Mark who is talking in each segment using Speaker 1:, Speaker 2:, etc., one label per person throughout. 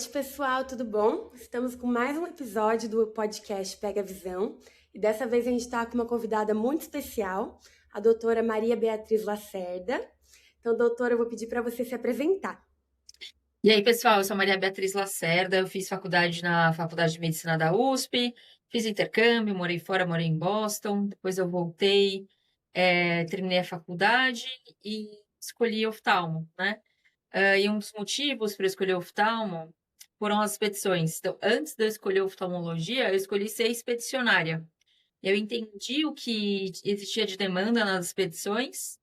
Speaker 1: noite, pessoal, tudo bom? Estamos com mais um episódio do podcast Pega a Visão e dessa vez a gente está com uma convidada muito especial, a doutora Maria Beatriz Lacerda. Então, doutora, eu vou pedir para você se apresentar.
Speaker 2: E aí, pessoal, eu sou Maria Beatriz Lacerda, eu fiz faculdade na Faculdade de Medicina da USP, fiz intercâmbio, morei fora, morei em Boston, depois eu voltei, terminei a faculdade e escolhi oftalmo, né? E um dos motivos para eu escolher oftalmo foram as expedições. Então, antes de eu escolher oftalmologia, eu escolhi ser expedicionária. Eu entendi o que existia de demanda nas expedições,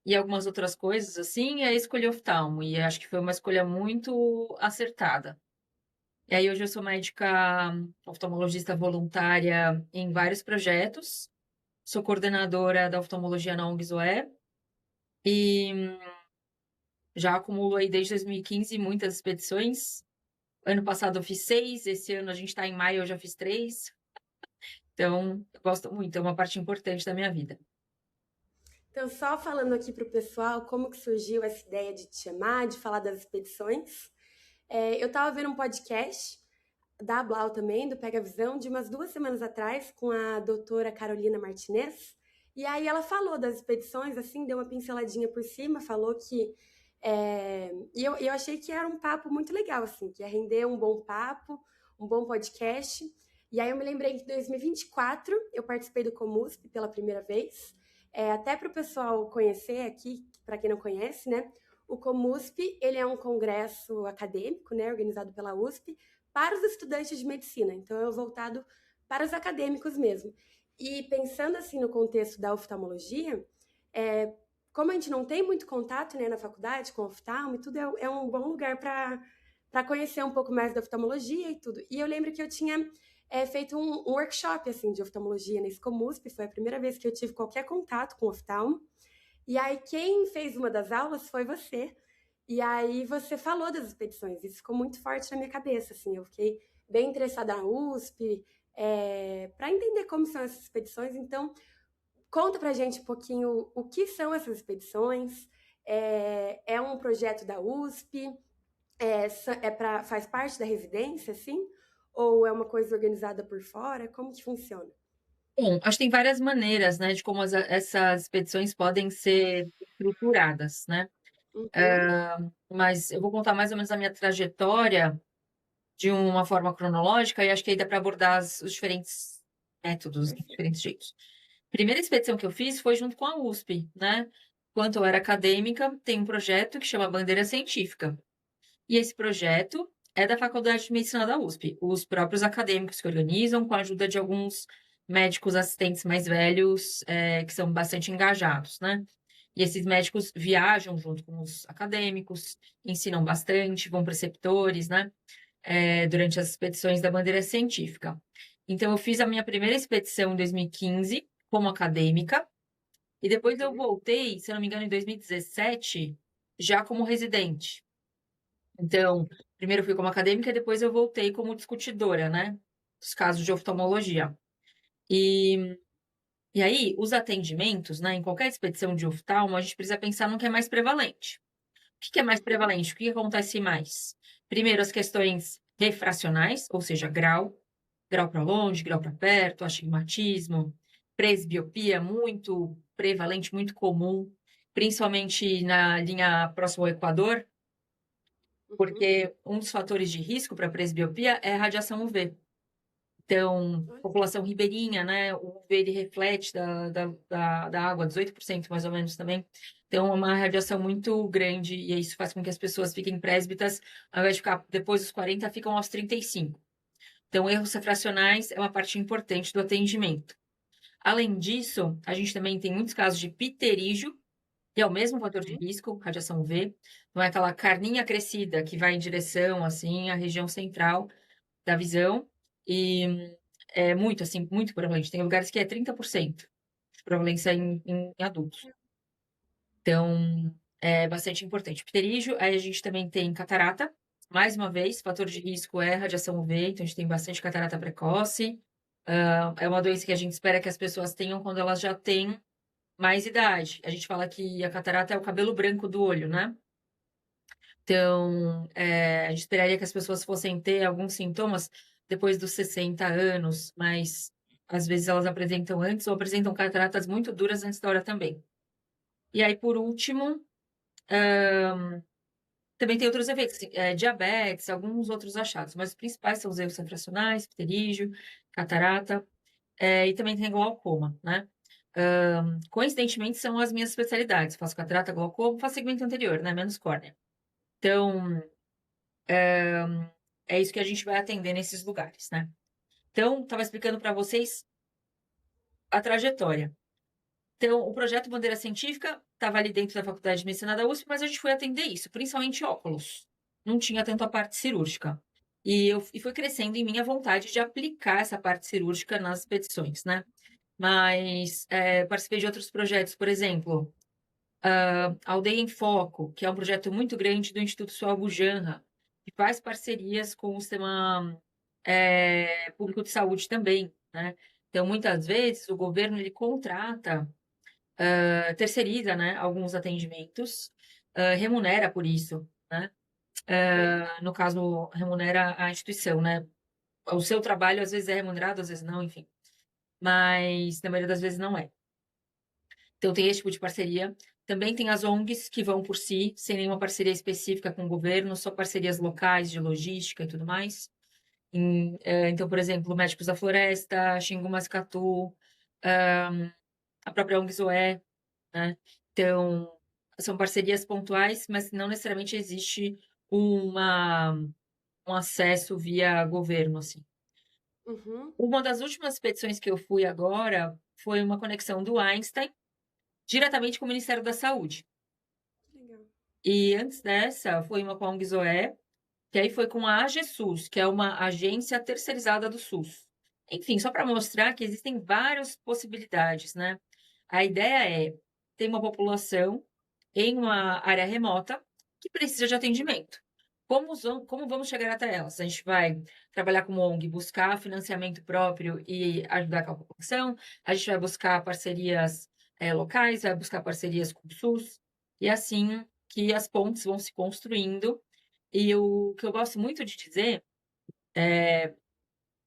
Speaker 2: e algumas outras coisas assim, e aí escolhi oftalmo, e acho que foi uma escolha muito acertada. E aí hoje eu sou médica oftalmologista voluntária em vários projetos, sou coordenadora da oftalmologia na ONG Zoé, e já acumulo aí desde 2015 muitas expedições. Ano passado eu fiz 6, esse ano a gente está em maio, eu já fiz 3. Então, eu gosto muito, é uma parte importante da minha vida.
Speaker 1: Então, só falando aqui para o pessoal como que surgiu essa ideia de te chamar, de falar das expedições. Eu estava vendo um podcast da Blau também, do Pega a Visão, de umas 2 semanas atrás, com a doutora Carolina Martinez. E aí ela falou das expedições, assim, deu uma pinceladinha por cima, falou que. E eu achei que era um papo muito legal, assim, que ia render um bom papo, um bom podcast. E aí eu me lembrei que em 2024 eu participei do Comusp pela primeira vez. Até para o pessoal conhecer aqui, para quem não conhece, né? O Comusp, ele é um congresso acadêmico, né, organizado pela USP, para os estudantes de medicina. Então, é voltado para os acadêmicos mesmo. E pensando assim no contexto da oftalmologia, como a gente não tem muito contato, né, na faculdade com oftalmo e tudo, é um bom lugar para conhecer um pouco mais da oftalmologia e tudo. E eu lembro que eu tinha feito um workshop assim de oftalmologia nesse Comusp, foi a primeira vez que eu tive qualquer contato com oftalmo. E aí quem fez uma das aulas foi você. E aí você falou das expedições, isso ficou muito forte na minha cabeça, assim, eu fiquei bem interessada na USP, para entender como são essas expedições. Então, conta pra gente um pouquinho o que são essas expedições. É um projeto da USP? Faz parte da residência, assim? Ou é uma coisa organizada por fora? Como que funciona?
Speaker 2: Bom, acho que tem várias maneiras, né, de como essas expedições podem ser estruturadas, né?
Speaker 1: Uhum,
Speaker 2: Mas eu vou contar mais ou menos a minha trajetória de uma forma cronológica e acho que aí dá para abordar os diferentes métodos, né,
Speaker 1: perfeito.
Speaker 2: diferentes jeitos. Primeira expedição que eu fiz foi junto com a USP, né? Enquanto eu era acadêmica, tem um projeto que chama Bandeira Científica. E esse projeto é da Faculdade de Medicina da USP. Os próprios acadêmicos que organizam, com a ajuda de alguns médicos assistentes mais velhos, que são bastante engajados, né? E esses médicos viajam junto com os acadêmicos, ensinam bastante, vão preceptores, né? Durante as expedições da bandeira científica. Então, eu fiz a minha primeira expedição em 2015, como acadêmica, e depois eu
Speaker 1: Uhum.
Speaker 2: voltei, se eu não me engano, em 2017, já como residente. Então, primeiro eu fui como acadêmica e depois eu voltei como discutidora, né? Dos casos de oftalmologia. E, e aí, os atendimentos, né? Em qualquer expedição de oftalmo, a gente precisa pensar no que é mais prevalente. O que é mais
Speaker 1: Uhum.
Speaker 2: prevalente? O que acontece mais? Primeiro, as questões refracionais, ou seja, grau para longe, grau para perto, astigmatismo, presbiopia, muito prevalente, muito comum, principalmente na linha próxima ao Equador,
Speaker 1: Uhum.
Speaker 2: porque um dos fatores de risco para presbiopia é a radiação UV. Então,
Speaker 1: Olha.
Speaker 2: população ribeirinha, né? O UV ele reflete da água, 18% mais ou menos também. Então, é uma radiação muito grande e isso faz com que as pessoas fiquem presbitas, ao invés de ficar depois dos 40, ficam aos 35. Então, erros refracionais é uma parte importante do atendimento. Além disso, a gente também tem muitos casos de pterígio, que é o mesmo fator de
Speaker 1: Uhum.
Speaker 2: risco, radiação UV, não é aquela carninha crescida que vai em direção, assim, à região central da visão, e é muito, assim, muito prevalente. Tem lugares que é 30% de prevalência em adultos. Então, é bastante importante. Pterígio, aí a gente também tem catarata. Mais uma vez, fator de risco é radiação UV, então a gente tem bastante catarata precoce. É uma doença que a gente espera que as pessoas tenham quando elas já têm mais idade. A gente fala que a catarata é o cabelo branco do olho, né? Então, a gente esperaria que as pessoas fossem ter alguns sintomas depois dos 60 anos, mas às vezes elas apresentam antes ou apresentam cataratas muito duras antes da hora também. E aí, por último, também tem outros efeitos, assim, diabetes, alguns outros achados, mas os principais são os erros centracionais, pterígio, catarata, e também tem glaucoma, né? Coincidentemente, são as minhas especialidades. Faço catarata, glaucoma, faço segmento anterior, né? Menos córnea. Então, é isso que a gente vai atender nesses lugares, né? Então, estava explicando para vocês a trajetória. Então, o projeto Bandeira Científica estava ali dentro da Faculdade de Medicina da USP, mas a gente foi atender isso, principalmente óculos. Não tinha tanto a parte cirúrgica. E foi crescendo em mim a vontade de aplicar essa parte cirúrgica nas expedições, né? Mas participei de outros projetos, por exemplo, Aldeia em Foco, que é um projeto muito grande do Instituto Sual Bujanra, que faz parcerias com o sistema público de saúde também, né? Então, muitas vezes, o governo ele contrata, terceiriza, né, alguns atendimentos, remunera por isso, né? No caso, remunera a instituição, né? O seu trabalho, às vezes, é remunerado, às vezes não, enfim. Mas, na maioria das vezes, não é. Então, tem esse tipo de parceria. Também tem as ONGs que vão por si, sem nenhuma parceria específica com o governo, só parcerias locais de logística e tudo mais. Então, por exemplo, Médicos da Floresta, Xingu Mascatu, a própria ONG Zoé, né? Então, são parcerias pontuais, mas não necessariamente existe uma, um acesso via governo, assim.
Speaker 1: Uhum.
Speaker 2: Uma das últimas expedições que eu fui agora foi uma conexão do Einstein diretamente com o Ministério da Saúde.
Speaker 1: Legal.
Speaker 2: E antes dessa, foi uma com a ONG Zoé, que aí foi com a AGSUS, que é uma agência terceirizada do SUS. Enfim, só para mostrar que existem várias possibilidades, né? A ideia é ter uma população em uma área remota que precisa de atendimento. Como vamos chegar até elas? A gente vai trabalhar com ONG, buscar financiamento próprio e ajudar com a população, a gente vai buscar parcerias locais, vai buscar parcerias com o SUS, e assim que as pontes vão se construindo. E o que eu gosto muito de dizer é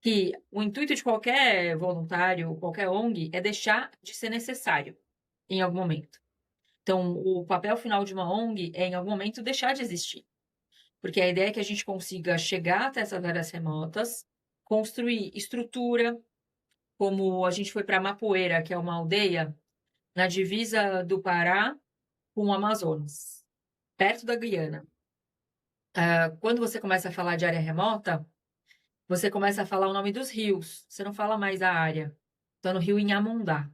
Speaker 2: que o intuito de qualquer voluntário, qualquer ONG, é deixar de ser necessário em algum momento. Então, o papel final de uma ONG é, em algum momento, deixar de existir. Porque a ideia é que a gente consiga chegar até essas áreas remotas, construir estrutura, como a gente foi para Mapoeira, que é uma aldeia na divisa do Pará com o Amazonas, perto da Guiana. Quando você começa a falar de área remota, você começa a falar o nome dos rios, você não fala mais a área. Está no rio Inhamundá.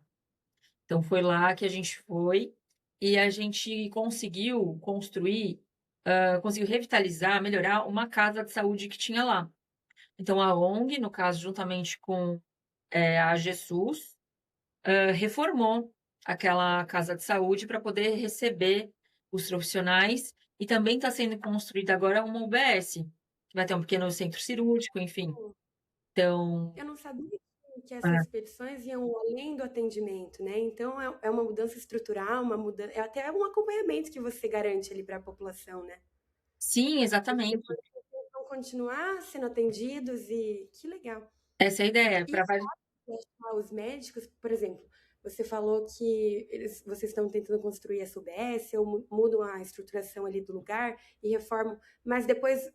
Speaker 2: Então, foi lá que a gente foi e a gente conseguiu construir, conseguiu revitalizar, melhorar uma casa de saúde que tinha lá. Então, a ONG, no caso, juntamente com a AGSUS, reformou aquela casa de saúde para poder receber os profissionais e também está sendo construída agora uma UBS, que vai ter um pequeno centro cirúrgico, enfim. Então,
Speaker 1: Eu não sabia que
Speaker 2: é,
Speaker 1: essas expedições iam além do atendimento, né? Então é uma mudança estrutural, uma mudança, é até um acompanhamento que você garante ali para a população, né?
Speaker 2: sim,
Speaker 1: Porque
Speaker 2: exatamente.
Speaker 1: depois eles vão continuar sendo atendidos e que legal.
Speaker 2: Essa é a ideia.
Speaker 1: E achar os médicos, por exemplo, você falou que vocês estão tentando construir essa UBS ou mudam a estruturação ali do lugar e reformam, mas depois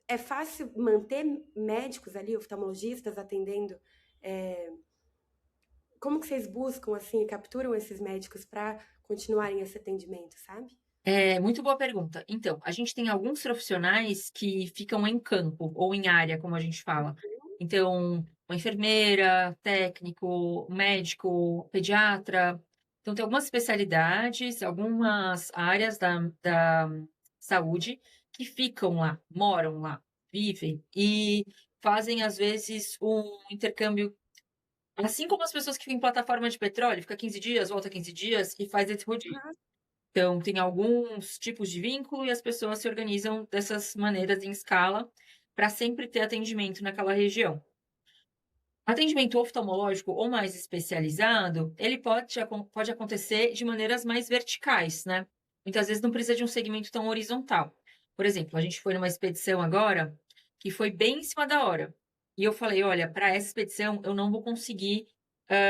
Speaker 1: é fácil manter médicos ali, oftalmologistas atendendo. é, Como que vocês buscam, assim, capturam esses médicos para continuarem esse atendimento, sabe?
Speaker 2: Muito boa pergunta. Então, a gente tem alguns profissionais que ficam em campo ou em área, como a gente fala. Então, uma enfermeira, técnico, médico, pediatra. Então, tem algumas especialidades, algumas áreas da saúde que ficam lá, moram lá, vivem e fazem, às vezes, um intercâmbio. Assim como as pessoas que ficam em plataforma de petróleo, fica 15 dias, volta 15 dias e faz esse rodízio.
Speaker 1: Ah,
Speaker 2: Então, tem alguns tipos de vínculo e as pessoas se organizam dessas maneiras em escala para sempre ter atendimento naquela região. Atendimento oftalmológico ou mais especializado, ele pode acontecer de maneiras mais verticais, né? Muitas vezes não precisa de um segmento tão horizontal. Por exemplo, a gente foi numa expedição agora que foi bem em cima da hora. E eu falei: "Olha, para essa expedição eu não vou conseguir,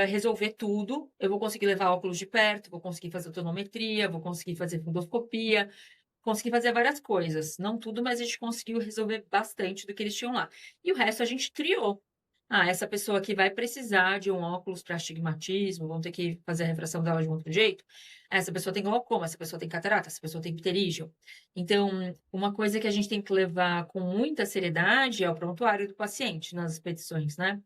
Speaker 2: resolver tudo. Eu vou conseguir levar óculos de perto, vou conseguir fazer tonometria, vou conseguir fazer fundoscopia, consegui fazer várias coisas. Não tudo, mas a gente conseguiu resolver bastante do que eles tinham lá. E o resto a gente triou. Ah, essa pessoa aqui vai precisar de um óculos para astigmatismo, vão ter que fazer a refração dela de um outro jeito. Ah, essa pessoa tem glaucoma, essa pessoa tem catarata, essa pessoa tem pterígio. Então, uma coisa que a gente tem que levar com muita seriedade é o prontuário do paciente nas expedições, né?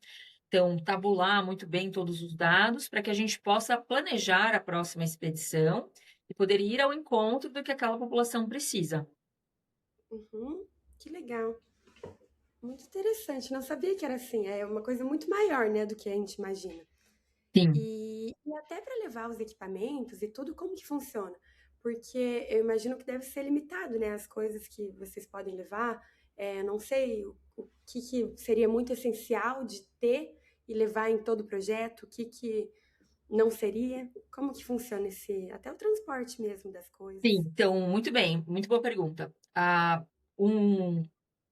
Speaker 2: Então, tabular muito bem todos os dados para que a gente possa planejar a próxima expedição e poder ir ao encontro do que aquela população precisa.
Speaker 1: Uhum, que legal. Muito interessante. Não sabia que era assim. É uma coisa muito maior, né, do que a gente imagina.
Speaker 2: Sim,
Speaker 1: E até para levar os equipamentos e tudo, como que funciona? Porque eu imagino que deve ser limitado, né, as coisas que vocês podem levar. Não sei o que seria muito essencial de ter e levar em todo o projeto, o que não seria. Como que funciona até o transporte mesmo das
Speaker 2: sim.
Speaker 1: coisas?
Speaker 2: Então, muito bem, muito boa pergunta. Um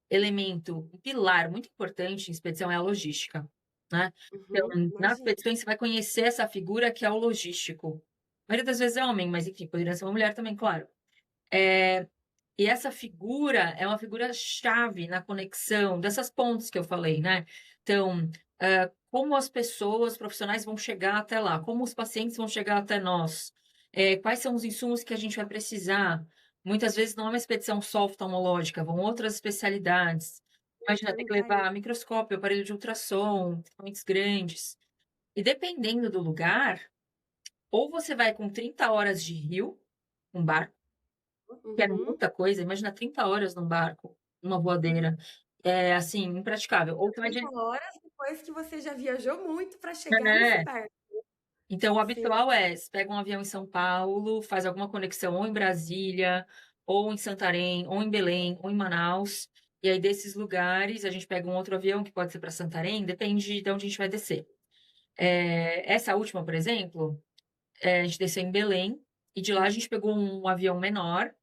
Speaker 2: elemento, um pilar muito importante em expedição é a logística, né. Então,
Speaker 1: Uhum,
Speaker 2: nas
Speaker 1: imagino.
Speaker 2: expedições você vai conhecer essa figura que é o logístico. A maioria das vezes é homem, mas enfim, poderia ser uma mulher também, claro. E essa figura é uma figura chave na conexão dessas pontes que eu falei, né. Então, como as pessoas profissionais vão chegar até lá, como os pacientes vão chegar até nós, quais são os insumos que a gente vai precisar. Muitas vezes não é uma expedição só oftalmológica, vão outras especialidades. Imagina, ter que
Speaker 1: Perguntar
Speaker 2: levar microscópio, aparelho de ultrassom, equipamentos grandes. E dependendo do lugar, ou você vai com 30 horas de rio, um barco, que é
Speaker 1: Uhum.
Speaker 2: muita coisa, imagina 30 horas num barco, numa voadeira, é, assim, impraticável. Ou você vai
Speaker 1: 30
Speaker 2: de
Speaker 1: horas depois que você já viajou muito para chegar nesse
Speaker 2: é,
Speaker 1: barco.
Speaker 2: então o
Speaker 1: Sim.
Speaker 2: habitual é, você pega um avião em São Paulo, faz alguma conexão ou em Brasília, ou em Santarém, ou em Belém, ou em Manaus, e aí desses lugares a gente pega um outro avião que pode ser para Santarém, depende de onde a gente vai descer. Essa última, por exemplo, a gente desceu em Belém, e de lá a gente pegou um avião menor.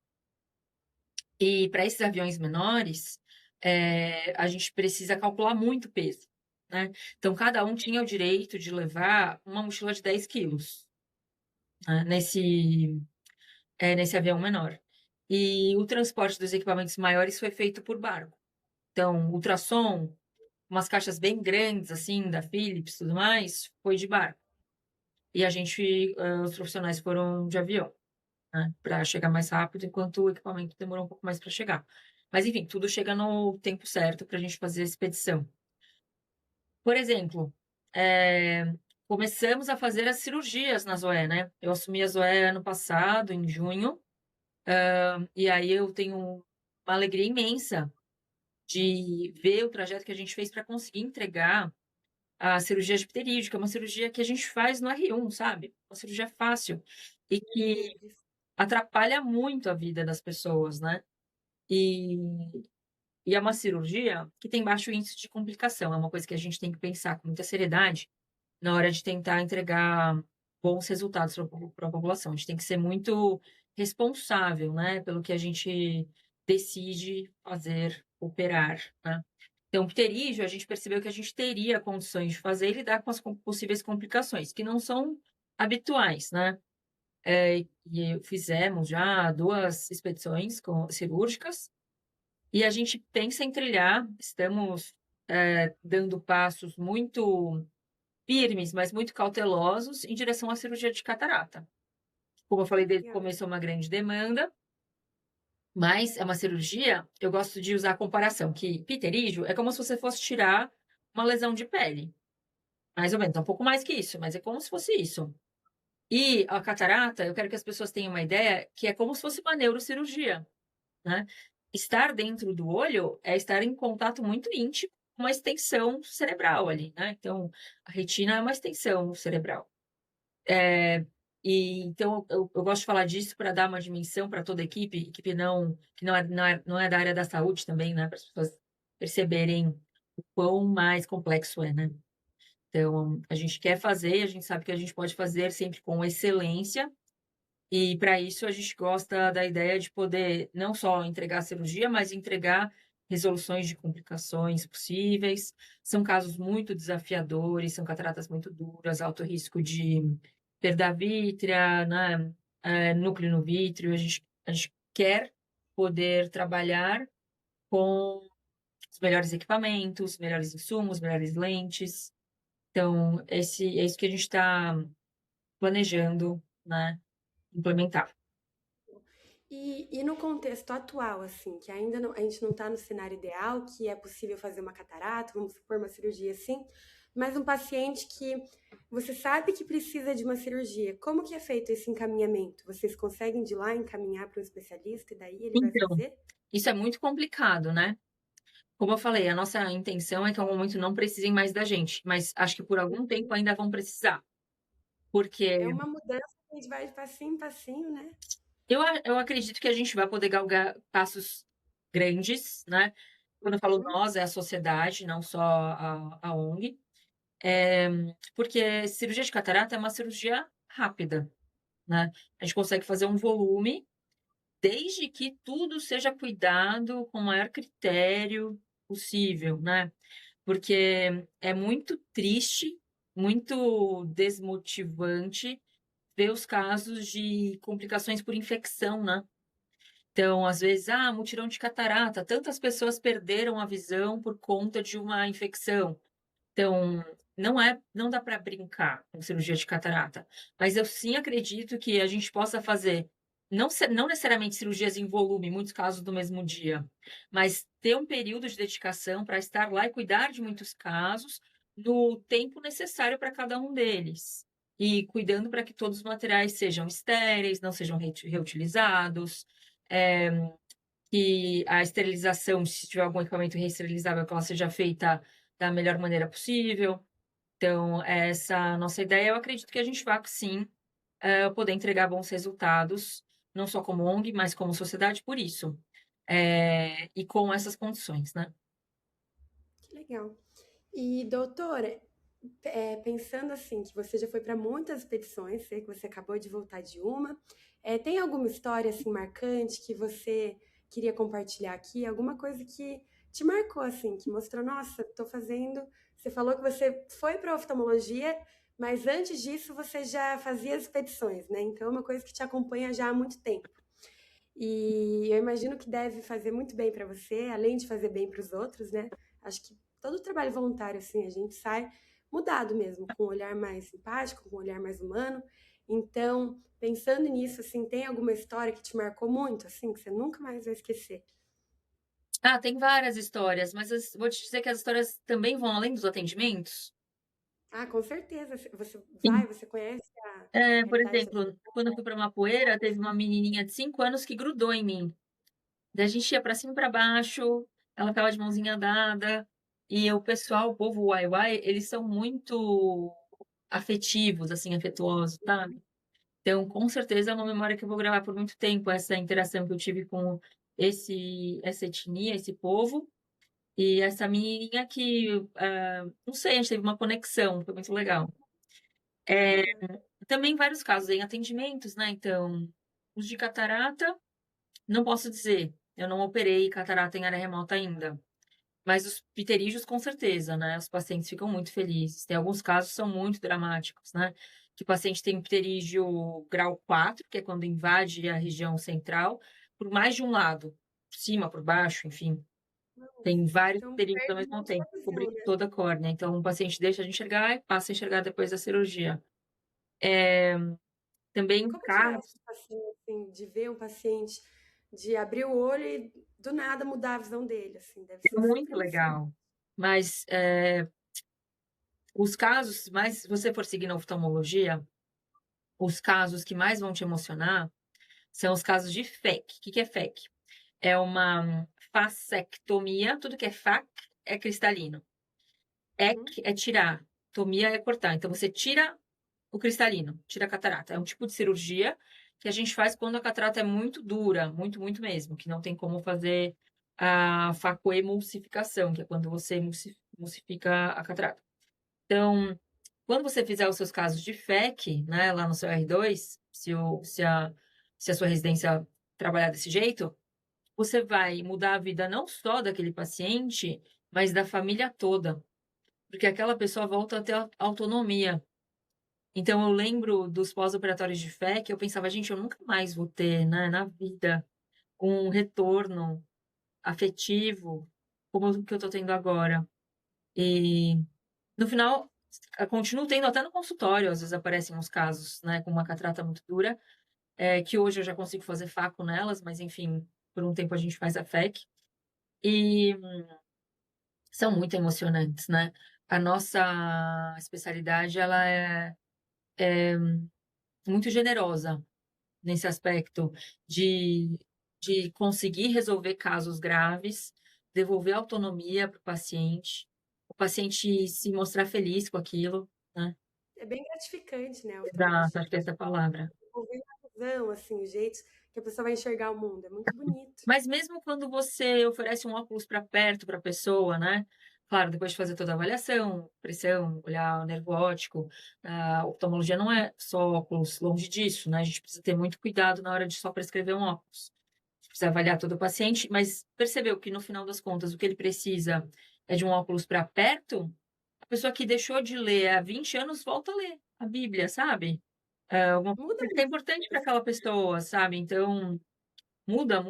Speaker 2: E para esses aviões menores, a gente precisa calcular muito peso, né. Então cada um tinha o direito de levar uma mochila de 10 quilos, né, nesse avião menor. E o transporte dos equipamentos maiores foi feito por barco. Então, ultrassom, umas caixas bem grandes, assim, da Philips, e tudo mais, foi de barco. E a gente, os profissionais foram de avião, né, pra chegar mais rápido, enquanto o equipamento demorou um pouco mais para chegar. Mas enfim, tudo chega no tempo certo para a gente fazer a expedição. Por exemplo, eh, começamos a fazer as cirurgias na Zoé, né. Eu assumi a Zoé ano passado, em junho, e aí eu tenho uma alegria imensa de ver o trajeto que a gente fez para conseguir entregar a cirurgia de pterígio, que é uma cirurgia que a gente faz no R1, sabe, uma cirurgia fácil e que
Speaker 1: Simples.
Speaker 2: atrapalha muito a vida das pessoas, né. E e é uma cirurgia que tem baixo índice de complicação, é uma coisa que a gente tem que pensar com muita seriedade na hora de tentar entregar bons resultados para a população. A gente tem que ser muito responsável, né, pelo que a gente decide fazer, operar, né. Então, o pterígio, a gente percebeu que a gente teria condições de fazer e lidar com as possíveis complicações, que não são habituais, né. E fizemos já 2 expedições cirúrgicas, e a gente pensa em trilhar, estamos, dando passos muito firmes, mas muito cautelosos em direção à cirurgia de catarata. Como eu
Speaker 1: Que
Speaker 2: falei desde o
Speaker 1: legal.
Speaker 2: começo, é uma grande demanda, mas é uma cirurgia, eu gosto de usar a comparação, que pterígio é como se você fosse tirar uma lesão de pele, mais ou menos, é um pouco mais que isso, mas é como se fosse isso. E a catarata, eu quero que as pessoas tenham uma ideia que é como se fosse uma neurocirurgia. Né. Estar dentro do olho é estar em contato muito íntimo com uma extensão cerebral ali, né, então a retina é uma extensão cerebral. E então eu gosto de falar disso para dar uma dimensão para toda a equipe não que não é da área da saúde também, né, para as pessoas perceberem o quão mais complexo é, né. Então a gente quer fazer, a gente sabe que a gente pode fazer sempre com excelência, E para isso a gente gosta da ideia de poder não só entregar a cirurgia, mas entregar resoluções de complicações possíveis. São casos muito desafiadores, são cataratas muito duras, alto risco de perda vítrea, né, núcleo no vítreo. A gente quer poder trabalhar com os melhores equipamentos, melhores insumos, melhores lentes. Então, é isso que a gente está planejando, né, implementar.
Speaker 1: E no contexto atual, assim, que ainda não, a gente não está no cenário ideal, que é possível fazer uma catarata, vamos supor uma cirurgia assim, mas um paciente que você sabe que precisa de uma cirurgia, como que é feito esse encaminhamento? Vocês conseguem de lá encaminhar para um especialista e daí ele vai
Speaker 2: Então,
Speaker 1: fazer?
Speaker 2: isso é muito complicado, né? Como eu falei, a nossa intenção é que ao momento não precisem mais da gente, mas acho que por algum tempo
Speaker 1: Uhum.
Speaker 2: ainda vão precisar, porque
Speaker 1: É uma mudança que a gente vai de passinho em passinho, né?
Speaker 2: eu acredito que a gente vai poder galgar passos grandes, né? Quando eu falo
Speaker 1: Uhum.
Speaker 2: nós, é a sociedade, não só a ONG, eh, porque cirurgia de catarata é uma cirurgia rápida, né? A gente consegue fazer um volume, desde que tudo seja cuidado com o maior critério possível, né? Porque é muito triste, muito desmotivante ver os casos de complicações por infecção, né? Então, às vezes, mutirão de catarata, tantas pessoas perderam a visão por conta de uma infecção. Então, não dá para brincar com cirurgia de catarata, mas eu sim acredito que a gente possa fazer, não necessariamente cirurgias em volume, em muitos casos do mesmo dia, mas ter um período de dedicação para estar lá e cuidar de muitos casos no tempo necessário para cada um deles. E cuidando para que todos os materiais sejam estéreis, não sejam reutilizados, eh, que a esterilização, se tiver algum equipamento reesterilizável, que ela seja feita da melhor maneira possível. Então, essa nossa ideia, eu acredito que a gente vai sim, poder entregar bons resultados, não só como ONG, mas como sociedade, por isso. E com essas condições, né.
Speaker 1: Que legal. E, doutora, pensando assim, que você já foi para muitas expedições, sei que você acabou de voltar de uma, tem alguma história assim marcante que você queria compartilhar aqui? Alguma coisa que te marcou assim, que mostrou, nossa, estou fazendo. Você falou que você foi para oftalmologia, mas antes disso você já fazia as expedições, né? Então é uma coisa que te acompanha já há muito tempo. E eu imagino que deve fazer muito bem para você, além de fazer bem para os outros, né? Acho que todo trabalho voluntário, assim, a gente sai mudado mesmo, com um olhar mais simpático, com um olhar mais humano. Então, pensando nisso, assim, tem alguma história que te marcou muito, assim, que você nunca mais vai esquecer?
Speaker 2: Tem várias histórias, mas vou te dizer que as histórias também vão além dos atendimentos.
Speaker 1: Ah, com certeza. Você
Speaker 2: Sim.
Speaker 1: vai, você conhece a
Speaker 2: Por
Speaker 1: realidade da
Speaker 2: exemplo, quando eu fui para Mapoeira, teve uma menininha de 5 anos que grudou em mim. Daí a gente ia para cima e para baixo, ela ficava de mãozinha dada, e o pessoal, o povo Uai-Uai, eles são muito afetivos, assim, afetuosos, sabe. Então, com certeza é uma memória que eu vou gravar por muito tempo, essa interação que eu tive com essa etnia, esse povo, e essa menininha que, não sei, a gente teve uma conexão, foi muito legal.
Speaker 1: Que
Speaker 2: Eh,
Speaker 1: legal.
Speaker 2: Também vários casos em atendimentos, né, então, os de catarata, não posso dizer, eu não operei catarata em área remota ainda. Mas os pterígios com certeza, né, os pacientes ficam muito felizes. Tem alguns casos que são muito dramáticos, né, que o paciente tem um pterígio grau 4, que é quando invade a região central, por mais de um lado, por cima, por baixo, enfim.
Speaker 1: Nossa.
Speaker 2: Tem vários
Speaker 1: Então,
Speaker 2: pterígios ao
Speaker 1: perde
Speaker 2: mesmo
Speaker 1: muito
Speaker 2: tempo,
Speaker 1: a visão,
Speaker 2: cobre
Speaker 1: né?
Speaker 2: toda a córnea. Então o paciente deixa de enxergar e passa a enxergar depois da cirurgia. Também
Speaker 1: Como que é essa
Speaker 2: casos
Speaker 1: sensação, assim, de ver um paciente, de abrir o olho e do nada mudar a visão dele, assim, deve
Speaker 2: é
Speaker 1: ser super
Speaker 2: muito
Speaker 1: emocionante.
Speaker 2: legal, mas, os casos mais se você for seguir na oftalmologia, os casos que mais vão te emocionar são os casos de FEC. O que que é FEC? É uma facectomia, tudo que é fac é cristalino.
Speaker 1: Uhum.
Speaker 2: EC é tirar, tomia é cortar. Então você tira o cristalino, tira a catarata. É um tipo de cirurgia que a gente faz quando a catarata é muito dura, muito, muito mesmo, que não tem como fazer a facoemulsificação, que é quando você emulsifica a catarata. Então, quando você fizer os seus casos de FEC, né, lá no seu R2, se a sua residência trabalhar desse jeito, você vai mudar a vida não só daquele paciente, mas da família toda, porque aquela pessoa volta a ter autonomia. Então eu lembro dos pós-operatórios de fé que eu pensava: "Gente, eu nunca mais vou ter, né, na vida, um retorno afetivo como o que eu estou tendo agora". E no final, continuo tendo até no consultório, às vezes aparecem uns casos, né, com uma catarata muito dura, que hoje eu já consigo fazer faco nelas, mas enfim, por um tempo a gente faz a FEC. E são muito emocionantes, né. A nossa especialidade, ela é muito generosa nesse aspecto de conseguir resolver casos graves, devolver autonomia para o paciente se mostrar feliz com aquilo, né.
Speaker 1: É bem gratificante, né,
Speaker 2: Exato,
Speaker 1: automaticamente.
Speaker 2: acho que essa é a palavra.
Speaker 1: Desenvolver a visão, assim, o jeito que a pessoa vai enxergar o mundo. É muito bonito.
Speaker 2: Mas mesmo quando você oferece um óculos para perto para a pessoa, né, claro, depois de fazer toda a avaliação, pressão, olhar o nervo óptico, a oftalmologia não é só óculos, longe disso, né, a gente precisa ter muito cuidado na hora de só prescrever um óculos. A gente precisa avaliar todo o paciente, mas percebeu que no final das contas o que ele precisa é de um óculos para perto, a pessoa que deixou de ler há 20 anos volta a ler a Bíblia, sabe. Alguma
Speaker 1: Muda
Speaker 2: coisa que é
Speaker 1: muito.
Speaker 2: importante para aquela pessoa, sabe, então muda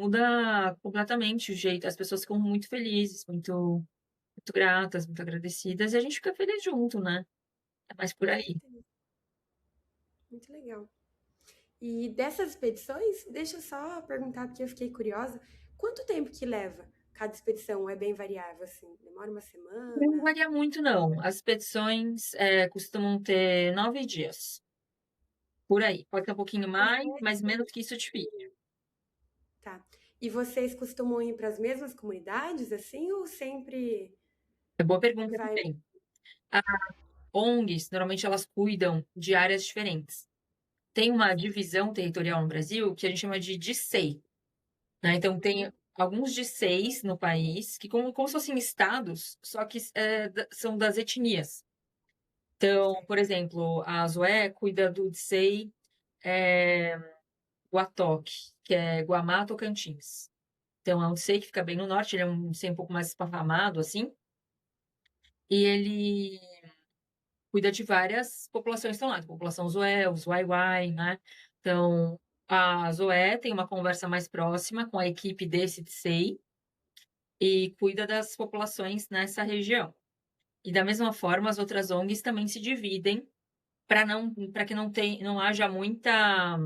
Speaker 2: completamente o jeito, as pessoas ficam muito felizes, muito gratas, muito agradecidas e a gente fica feliz junto, né, é mais por
Speaker 1: Com
Speaker 2: aí.
Speaker 1: certeza. Muito legal. E dessas expedições, deixa eu só perguntar, porque eu fiquei curiosa, quanto tempo que leva cada expedição? É bem variável, assim? Demora uma
Speaker 2: Não
Speaker 1: semana?
Speaker 2: varia muito não, as expedições, costumam ter 9 dias, por aí, pode ser um pouquinho
Speaker 1: Em
Speaker 2: mais, mas
Speaker 1: média,
Speaker 2: menos que isso é difícil.
Speaker 1: tá. E vocês costumam ir para as mesmas comunidades, assim, ou sempre
Speaker 2: É boa pergunta
Speaker 1: vai...
Speaker 2: também. A ONGs, normalmente elas cuidam de áreas diferentes. Tem uma divisão territorial no Brasil que a gente chama de DICEI, né, então tem
Speaker 1: Uhum,
Speaker 2: alguns DICEIs no país que como se fossem estados, só que são das etnias. Então, por
Speaker 1: certo.
Speaker 2: exemplo, a Zoé cuida do DICEI, eh, Guatoque, que é Guamá, Tocantins. Então é um DICEI que fica bem no norte, ele é um DICEI um pouco mais esparramado, assim, e ele cuida de várias populações que estão lá, população Zoé, os Wai-Wai, né. Então, a Zoé tem uma conversa mais próxima com a equipe desse DCI e cuida das populações nessa região. E da mesma forma, as outras ONGs também se dividem para que não haja muita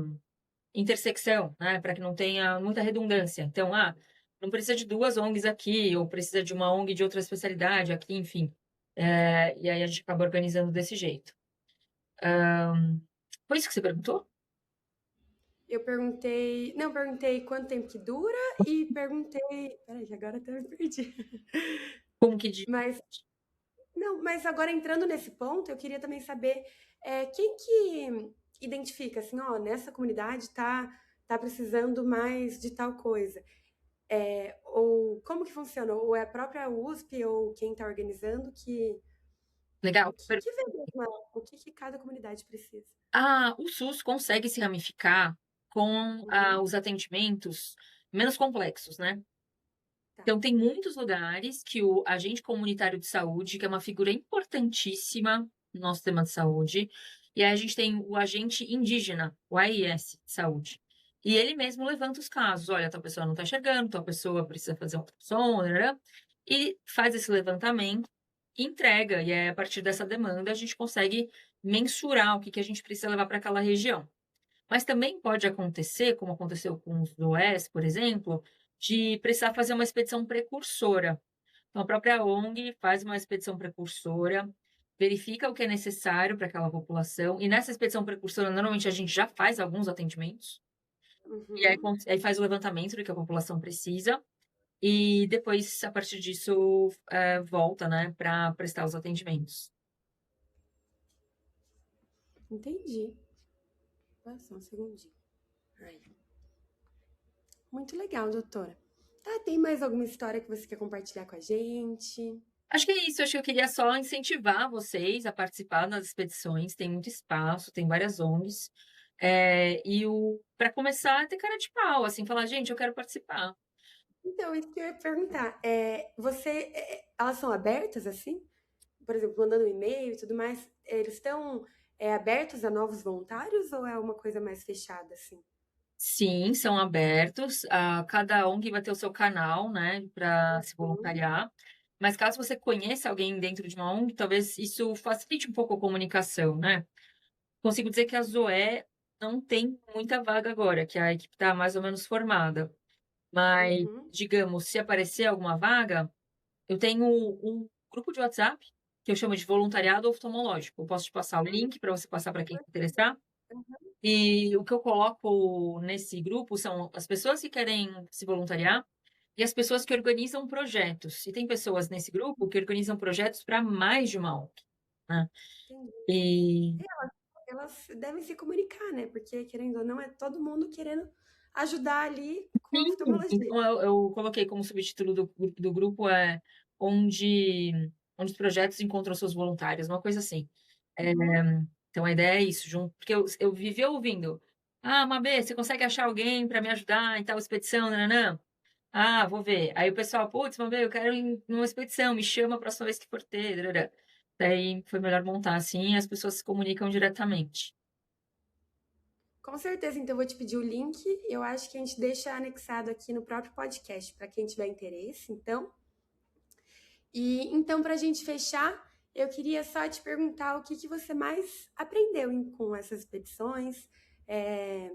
Speaker 2: intersecção, né, para que não tenha muita redundância. Então, não precisa de 2 ONGs aqui, ou precisa de uma ONG de outra especialidade aqui, enfim. E aí a gente acaba organizando desse jeito. Foi isso que você perguntou?
Speaker 1: Eu perguntei... Não, perguntei quanto tempo que dura e perguntei... Peraí, que agora até me perdi.
Speaker 2: Como que de
Speaker 1: Mas, não, mas agora entrando nesse ponto, eu queria também saber quem que identifica, assim, ó, nessa comunidade tá precisando mais de tal coisa. Ou como que funciona? Ou é a própria USP ou quem está organizando
Speaker 2: legal.
Speaker 1: que vê mesmo o que cada comunidade precisa.
Speaker 2: O SUS consegue se ramificar com,
Speaker 1: Uhum,
Speaker 2: os atendimentos menos complexos, né.
Speaker 1: tá.
Speaker 2: Então tem muitos lugares que o agente comunitário de saúde, que é uma figura importantíssima no nosso sistema de saúde, e aí a gente tem o agente indígena, o AIS de saúde. E ele mesmo levanta os casos: "Olha, tal pessoa não está enxergando, tal pessoa precisa fazer um ultrassom, nã e faz esse levantamento e entrega, e aí a partir dessa demanda a gente consegue mensurar o que que a gente precisa levar para aquela região. Mas também pode acontecer, como aconteceu com os doés, por exemplo, de precisar fazer uma expedição precursora. Então, a própria ONG faz uma expedição precursora, verifica o que é necessário para aquela população, e nessa expedição precursora, normalmente, a gente já faz alguns atendimentos, e aí,
Speaker 1: Uhum,
Speaker 2: aí faz o levantamento do que a população precisa, e depois, a partir disso, volta, né, para prestar os atendimentos.
Speaker 1: entendi. Só um segundinho. Aí. Muito legal, doutora. Tá, tem mais alguma história que você quer compartilhar com a gente?
Speaker 2: Acho que é isso, acho que eu queria só incentivar vocês a participar das expedições, tem muito espaço, tem várias ONGs, E para começar a ter cara de pau, assim, falar: "Gente, eu quero participar".
Speaker 1: Então, isso que eu ia perguntar. Elas são abertas assim? Por exemplo, mandando um e-mail e tudo mais, eles estão abertos a novos voluntários ou é uma coisa mais fechada assim?
Speaker 2: Sim, são abertos, cada ONG vai ter o seu canal, né, para se
Speaker 1: Uhum,
Speaker 2: voluntariar, mas caso você conheça alguém dentro de uma ONG, talvez isso facilite um pouco a comunicação, né. Consigo dizer que a Zoé não tem muita vaga agora, que a equipe está mais ou menos formada, mas,
Speaker 1: uhum,
Speaker 2: digamos, se aparecer alguma vaga, eu tenho um grupo de WhatsApp, que eu chamo de voluntariado oftalmológico. Eu posso te passar o link para você passar para quem se interessar. E o que eu coloco nesse grupo são as pessoas que querem se voluntariar e as pessoas que organizam projetos. E tem pessoas nesse grupo que organizam projetos para mais de uma ONG, né.
Speaker 1: entendi.
Speaker 2: E
Speaker 1: Elas devem se comunicar, né? Porque, querendo ou não, é todo mundo querendo ajudar ali com a
Speaker 2: sim,
Speaker 1: oftalmologia.
Speaker 2: então eu coloquei como subtítulo do grupo, onde os projetos encontram seus voluntários, uma coisa assim. Eh,
Speaker 1: Uhum.
Speaker 2: então a ideia é isso, porque eu vivia ouvindo: "Ah, Mabê, você consegue achar alguém para me ajudar em tal expedição, nã-nã-nã?". "Ah, vou ver". Aí o pessoal: "Putz, Mabê, eu quero ir numa expedição, me chama a próxima vez que for ter, tarará". Daí foi melhor montar assim e as pessoas se comunicam diretamente.
Speaker 1: Com certeza, então eu vou te pedir o link. Eu acho que a gente deixa anexado aqui no próprio podcast para quem tiver interesse, então. E então, para a gente fechar, eu queria só te perguntar o que que você mais aprendeu com essas expedições. É,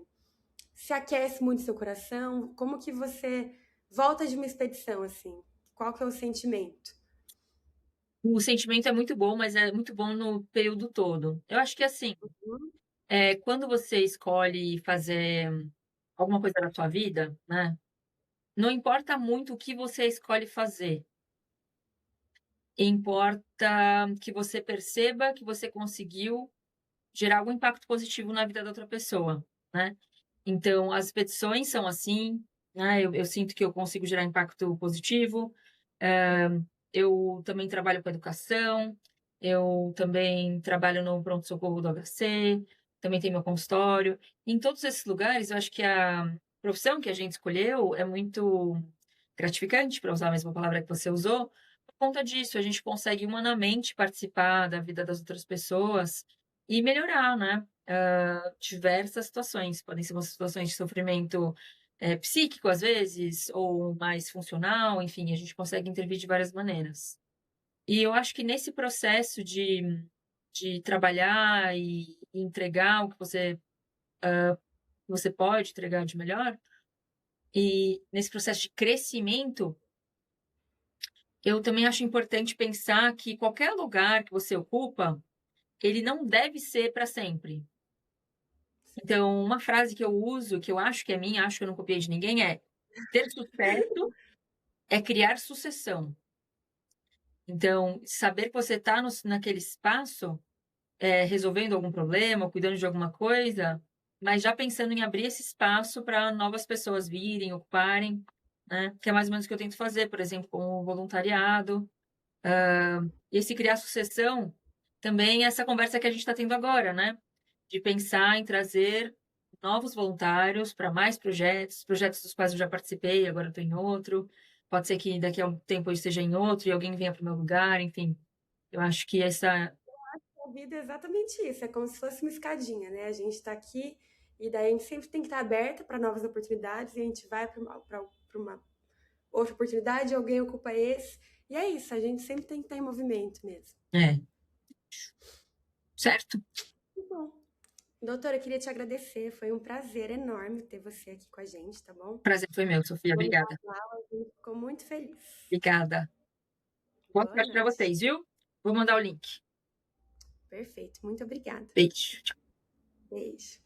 Speaker 1: se aquece muito seu coração? Como que você volta de uma expedição assim? Qual que é o sentimento?
Speaker 2: O sentimento é muito bom, mas é muito bom no período todo. Eu acho que assim,
Speaker 1: Uhum,
Speaker 2: quando você escolhe fazer alguma coisa na sua vida, né, não importa muito o que você escolhe fazer, importa que você perceba que você conseguiu gerar algum impacto positivo na vida da outra pessoa, né. Então as petições são assim, né, eu sinto que eu consigo gerar impacto positivo. Eu também trabalho com educação, eu também trabalho no pronto-socorro do HC, também tenho meu consultório. Em todos esses lugares, eu acho que a profissão que a gente escolheu é muito gratificante, para usar a mesma palavra que você usou, por conta disso, a gente consegue humanamente participar da vida das outras pessoas e melhorar, né, diversas situações. Podem ser umas situações de sofrimento, psíquico, às vezes, ou mais funcional, enfim, a gente consegue intervir de várias maneiras. E eu acho que nesse processo de trabalhar e entregar o que você pode entregar de melhor, e nesse processo de crescimento, eu também acho importante pensar que qualquer lugar que você ocupa, ele não deve ser para sempre. Então, uma frase que eu uso, que eu acho que é minha, acho que eu não copiei de ninguém, é: "Ter sucesso é criar sucessão". Então, saber que você está naquele espaço, resolvendo algum problema, cuidando de alguma coisa, mas já pensando em abrir esse espaço para novas pessoas virem, ocuparem, né, que é mais ou menos o que eu tento fazer, por exemplo, com o voluntariado. E esse criar sucessão, também é essa conversa que a gente está tendo agora, né, de pensar em trazer novos voluntários para mais projetos, projetos dos quais eu já participei, agora eu estou em outro, pode ser que daqui a um tempo eu esteja em outro e alguém venha para o meu lugar, enfim, eu acho que essa
Speaker 1: a vida é exatamente isso, é como se fosse uma escadinha, né? A gente está aqui e daí a gente sempre tem que estar aberta para novas oportunidades e a gente vai para uma outra oportunidade, alguém ocupa esse. E é isso, a gente sempre tem que estar em movimento mesmo.
Speaker 2: é, certo?
Speaker 1: Muito bom. Doutora, eu queria te agradecer, foi um prazer enorme ter você aqui com a gente, tá bom?
Speaker 2: Prazer foi meu, Sofia,
Speaker 1: Quando
Speaker 2: obrigada.
Speaker 1: a gente ficou muito feliz.
Speaker 2: Obrigada. Boa
Speaker 1: Boa
Speaker 2: sorte para
Speaker 1: noite.
Speaker 2: vocês, viu? Vou mandar o link.
Speaker 1: Perfeito, muito obrigada.
Speaker 2: Beijo.
Speaker 1: Beijo.